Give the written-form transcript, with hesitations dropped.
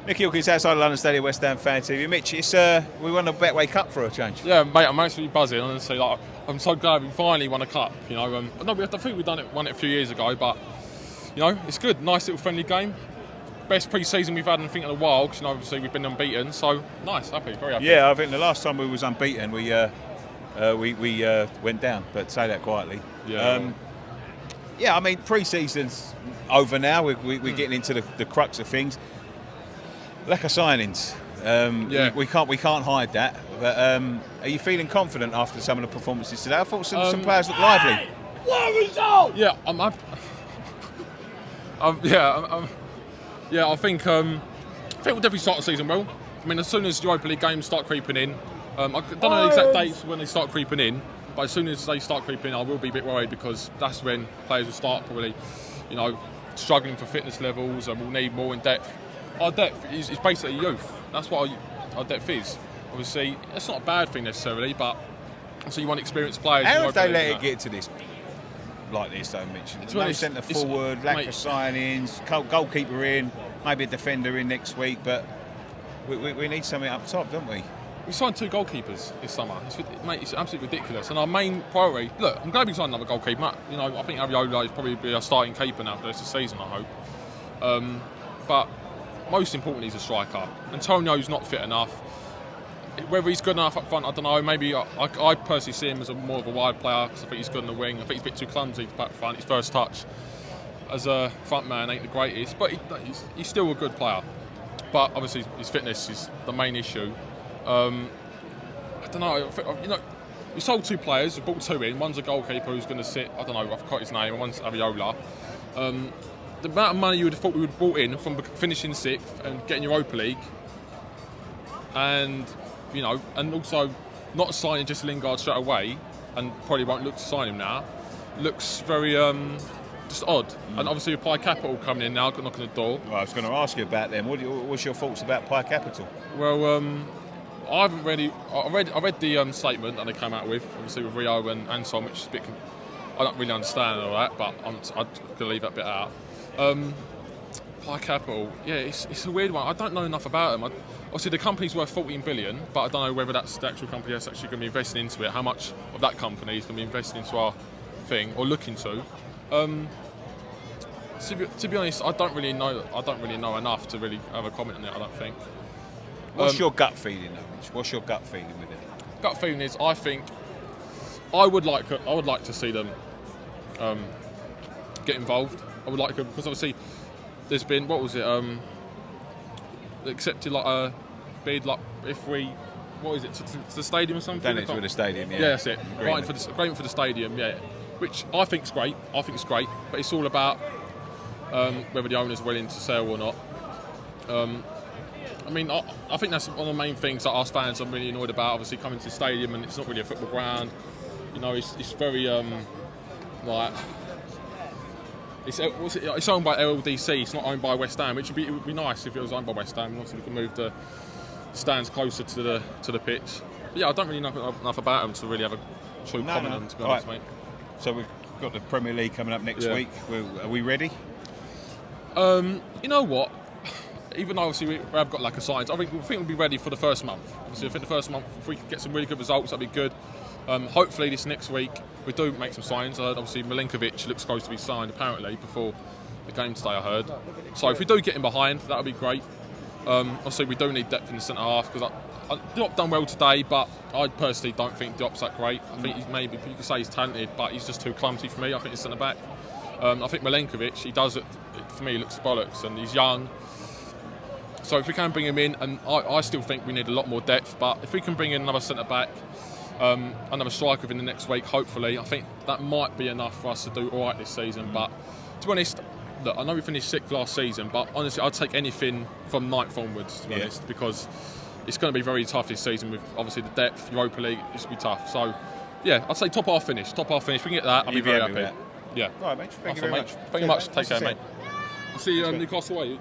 Mickey Hawkins outside London Stadium, West Ham Fan TV. Mitch, it's we won the Betway Cup for a change. Yeah, mate, I'm actually buzzing. Honestly, like, I'm so glad we finally won a cup. You know, no, I think we won it a few years ago, but you know, it's good. Nice little friendly game. Best pre-season we've had, I think, in a while. Because you know, obviously we've been unbeaten, so nice, happy, very happy. Yeah, I think the last time we was unbeaten, we went down. But say that quietly. Yeah. Yeah, I mean, pre-season's over now. We're getting into the crux of things. Lack of signings. Yeah. We can't hide that. But are you feeling confident after some of the performances today? I thought some players looked lively. What result? Yeah, I think we'll definitely start the season well. I mean, as soon as Europa League games start creeping in, I don't know the exact dates when they start creeping in, but as soon as they start creeping in, I will be a bit worried because that's when players will start probably, you know, struggling for fitness levels and we'll need more in depth. Our depth is basically youth. That's what our depth is. Obviously, it's not a bad thing necessarily, but so you want experienced players. How have they let it get to this like this, though, Mitch? No centre forward, lack of signings, goalkeeper in, maybe a defender in next week, but we need something up top, don't we? We signed 2 goalkeepers this summer. It's absolutely ridiculous. And our main priority, look, I'm glad we signed another goalkeeper. You know, I think Ariola is probably be our starting keeper now for the rest of the season, I hope. But most importantly, he's a striker. Antonio's not fit enough. Whether he's good enough up front, I don't know. Maybe I personally see him as more of a wide player because I think he's good on the wing. I think he's a bit too clumsy back front. His first touch as a front man ain't the greatest, but he's still a good player. But obviously his fitness is the main issue. I don't know. You know, we sold 2 players. We brought 2 in. One's a goalkeeper who's going to sit. I don't know. I forgot his name. And one's Ariola. The amount of money you would have thought we would have brought in from finishing 6th and getting Europa League, and you know, and also not signing just Lingard straight away, and probably won't look to sign him now, looks very just odd. And obviously with Pi Capital coming in now, knocking the door. Well, I was going to ask you about them. What's your thoughts about Pi Capital? Well, I haven't really. I read the statement that they came out with, obviously with Rio and Anson, which is a bit. I don't really understand all that, but I'm going to leave that bit out. Pi Capital, yeah, it's a weird one. I don't know enough about them. Obviously, the company's worth 14 billion, but I don't know whether that's the actual company that's actually going to be investing into it. How much of that company is going to be investing into our thing or looking to? To be honest, I don't really know enough to really have a comment on it. I don't think. What's your gut feeling, though, Mitch? What's your gut feeling with it? Gut feeling is, I think I would like to see them get involved. I would like to, because obviously there's been accepted like a bid, like if we to the stadium or something. Done it to the stadium, yeah. Yeah, that's it. Agreement for the stadium, yeah. Which I think is great. I think it's great, but it's all about whether the owner's willing to sell or not. I mean, I think that's one of the main things that us fans are really annoyed about. Obviously, coming to the stadium and it's not really a football ground. You know, it's very like. It's owned by LDC. It's not owned by West Ham, which it would be nice if it was owned by West Ham. And obviously, we can move the stands closer to the pitch. But yeah, I don't really know enough about them to really have a true comment on. To be honest, mate. So we've got the Premier League coming up next week. Are we ready? You know what? Even though obviously we have got lack of signs, I think we'll be ready for the first month. Obviously, I think the first month, if we can get some really good results, that'd be good. Hopefully this next week we do make some signs. Obviously Milinkovic looks close to be signed apparently before the game today, I heard. So if we do get him behind, that would be great. Obviously we do need depth in the centre half because Diop done well today, but I personally don't think Diop's that great. I think he's maybe, you could say he's talented, but he's just too clumsy for me. I think he's centre back. I think Milinkovic, he does it for me, looks bollocks, and he's young. So if we can bring him in, and I still think we need a lot more depth, but if we can bring in another centre back, another striker within the next week, hopefully, I think that might be enough for us to do all right this season. But to be honest, look, I know we finished 6th last season, but honestly, I'd take anything from 9th onwards, to be honest, because it's going to be very tough this season with obviously the depth, Europa League, it's going to be tough. So, yeah, I'd say top half finish. If we can get that, I'll be very happy. Yeah. All right, mate. Thank you very much. Thank you much. Take care, mate. I'll see you Newcastle away.